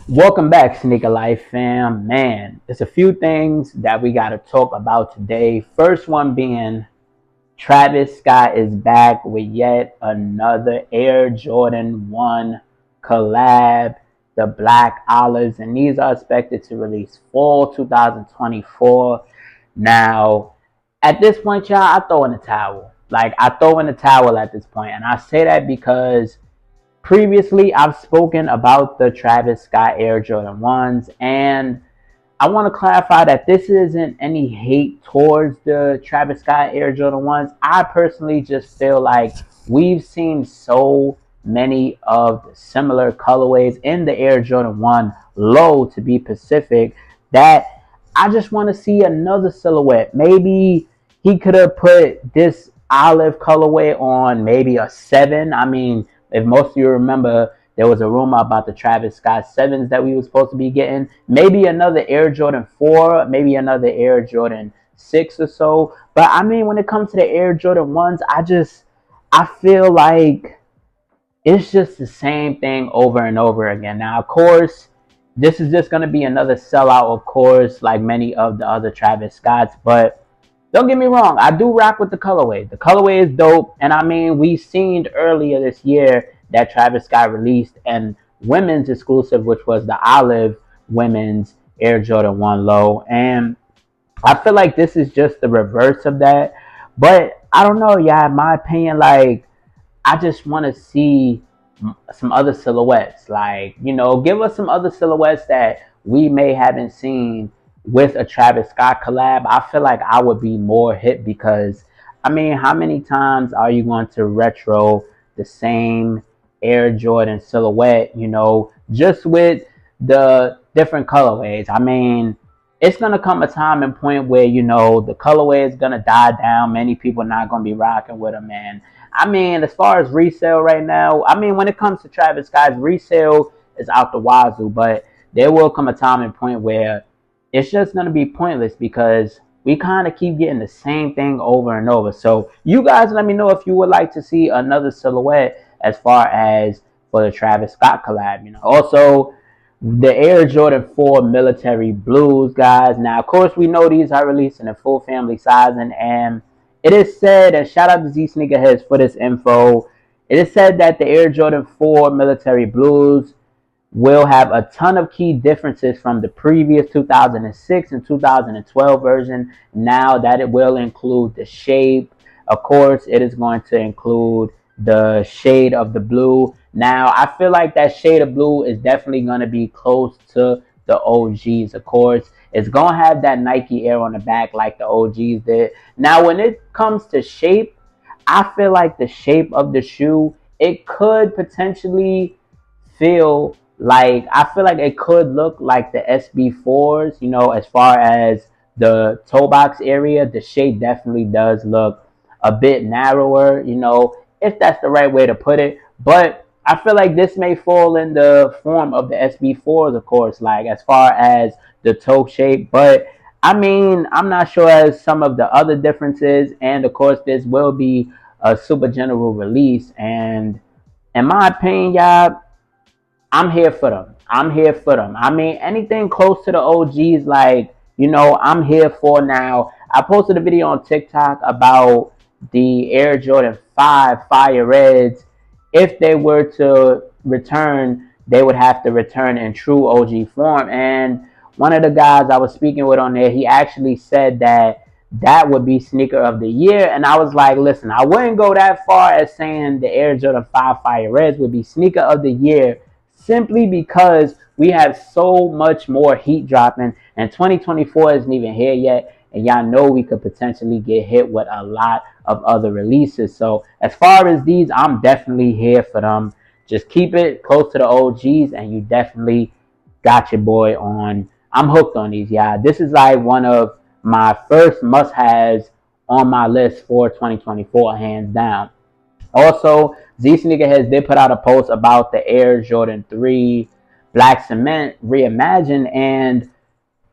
Welcome back, Sneaker Life fam. Man, there's a few things that we got to talk about today. First one being Travis Scott is back with yet another Air Jordan 1 collab, the Black Olives, and these are expected to release fall 2024. Now, at this point, y'all, I throw in the towel. Like, I throw in the towel at this point, and I say that because previously, I've spoken about the Travis Scott Air Jordan 1s, and I want to clarify that this isn't any hate towards the Travis Scott Air Jordan 1s. I personally just feel like we've seen so many of the similar colorways in the Air Jordan 1 low, to be specific, that I just want to see another silhouette. Maybe he could have put this olive colorway on maybe a 7. I mean, if most of you remember, there was a rumor about the Travis Scott 7s that we were supposed to be getting. Maybe another Air Jordan 4, maybe another Air Jordan 6 or so. But I mean, when it comes to the Air Jordan 1s, I feel like it's just the same thing over and over again. Now, of course, this is just going to be another sellout, of course, like many of the other Travis Scotts. But don't get me wrong, I do rock with the colorway. The colorway is dope. And I mean, we seen earlier this year that Travis Scott released and women's exclusive, which was the olive women's Air Jordan 1 low. And I feel like this is just the reverse of that. But I don't know, yeah, in my opinion, like, I just want to see some other silhouettes. Like, give us some other silhouettes that we may haven't seen with a Travis Scott collab. I feel like I would be more hit because, I mean, how many times are you going to retro the same Air Jordan silhouette, just with the different colorways? I mean, it's going to come a time and point where, the colorway is going to die down. Many people are not going to be rocking with them, man. I mean, as far as resale right now, I mean, when it comes to Travis Scott's resale is out the wazoo, but there will come a time and point where it's just going to be pointless because we kind of keep getting the same thing over and over. So you guys let me know if you would like to see another silhouette as far as for the Travis Scott collab. Also, the Air Jordan 4 military blues, guys. Now, of course, we know these are released in a full family sizing, and it is said, and shout out to Z Sneakerheads for this info, it is said that the Air Jordan 4 military blues will have a ton of key differences from the previous 2006 and 2012 version. Now that it will include the shape. Of course, it is going to include the shade of the blue. Now, I feel like that shade of blue is definitely going to be close to the OGs. Of course, it's going to have that Nike Air on the back like the OGs did. Now, when it comes to shape, I feel like the shape of the shoe, it could potentially I feel like it could look like the SB4s, as far as the toe box area. The shape definitely does look a bit narrower, if that's the right way to put it. But I feel like this may fall in the form of the SB4s, of course, like as far as the toe shape. But I mean, I'm not sure as some of the other differences. And of course, this will be a super general release. And in my opinion, y'all, I'm here for them. I'm here for them. I mean, anything close to the OGs, like, I'm here for now. I posted a video on TikTok about the Air Jordan 5 Fire Reds. If they were to return, they would have to return in true OG form. And one of the guys I was speaking with on there, he actually said that that would be sneaker of the year. And I was like, listen, I wouldn't go that far as saying the Air Jordan 5 Fire Reds would be sneaker of the year, simply because we have so much more heat dropping, and 2024 isn't even here yet, and y'all know we could potentially get hit with a lot of other releases. So as far as these, I'm definitely here for them. Just keep it close to the OGs, and you definitely got your boy on. I'm hooked on these, y'all. This is like one of my first must-haves on my list for 2024, hands down. Also, Z Sneakerheads did put out a post about the Air Jordan 3 Black Cement Reimagined. And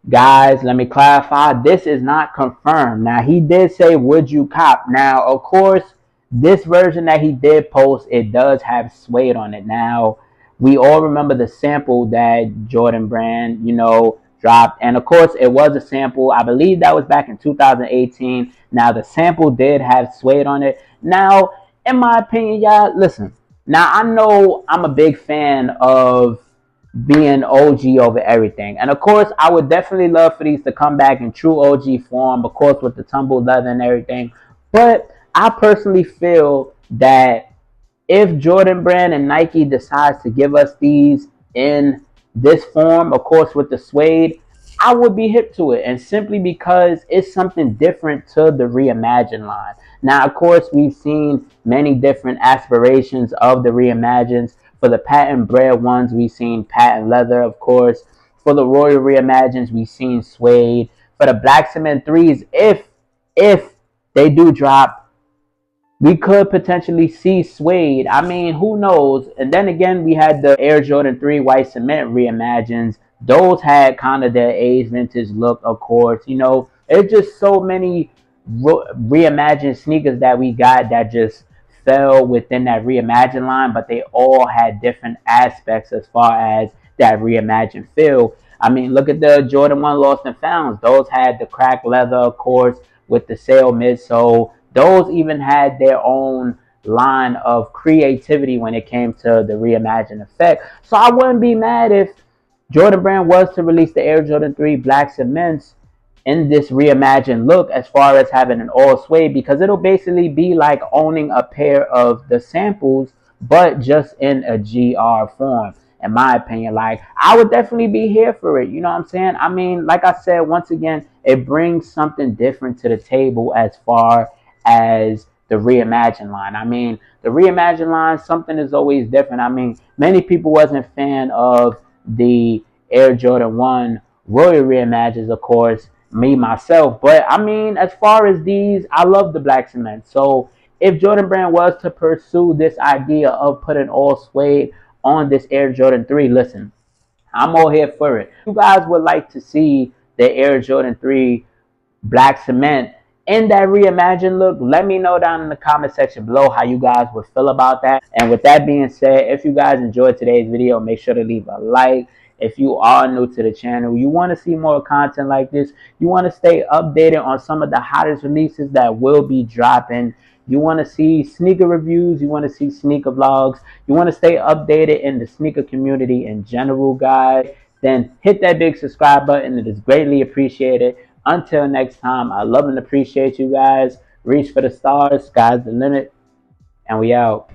guys, let me clarify, this is not confirmed. Now, he did say, would you cop? Now, of course, this version that he did post, it does have suede on it. Now, we all remember the sample that Jordan Brand, dropped. And of course, it was a sample. I believe that was back in 2018. Now, the sample did have Suede on it. Now, in my opinion, y'all, listen. Now, I know I'm a big fan of being OG over everything. And of course, I would definitely love for these to come back in true OG form, of course, with the tumbled leather and everything. But I personally feel that if Jordan Brand and Nike decides to give us these in this form, of course with the suede, I would be hip to it. And simply because it's something different to the Reimagined line. Now, of course, we've seen many different aspirations of the Reimagineds. For the patent bread ones, we've seen patent leather, of course. For the Royal Reimagines, we've seen suede. For the Black Cement 3s, if they do drop, we could potentially see suede. I mean, who knows? And then again, we had the Air Jordan 3 White Cement Reimagines. Those had kind of their age vintage look, of course. It's just so many reimagined sneakers that we got that just fell within that reimagined line, but they all had different aspects as far as that reimagined feel. I mean, look at the Jordan 1 Lost and Founds. Those had the cracked leather, of course, with the sail midsole. Those even had their own line of creativity when it came to the reimagined effect. So I wouldn't be mad if Jordan Brand was to release the Air Jordan 3 Black Cements in this reimagined look as far as having an all suede, because it'll basically be like owning a pair of the samples but just in a GR form. In my opinion, like, I would definitely be here for it. You know what I'm saying? I mean, like I said, once again, it brings something different to the table as far as the Reimagined line. I mean, the Reimagined line, something is always different. I mean, many people wasn't a fan of the Air Jordan 1 Royal Reimagines, of course, me myself. But I mean, as far as these, I love the Black Cement. So if Jordan Brand was to pursue this idea of putting all suede on this Air Jordan 3, listen, I'm all here for it. If you guys would like to see the Air Jordan 3 Black Cement in that reimagined look, let me know down in the comment section below how you guys would feel about that. And with that being said, if you guys enjoyed today's video, make sure to leave a like. If you are new to the channel, you want to see more content like this, you want to stay updated on some of the hottest releases that will be dropping, you want to see sneaker reviews, you want to see sneaker vlogs, you want to stay updated in the sneaker community in general, guys, then hit that big subscribe button. It is greatly appreciated. Until next time, I love and appreciate you guys. Reach for the stars, sky's the limit, and we out.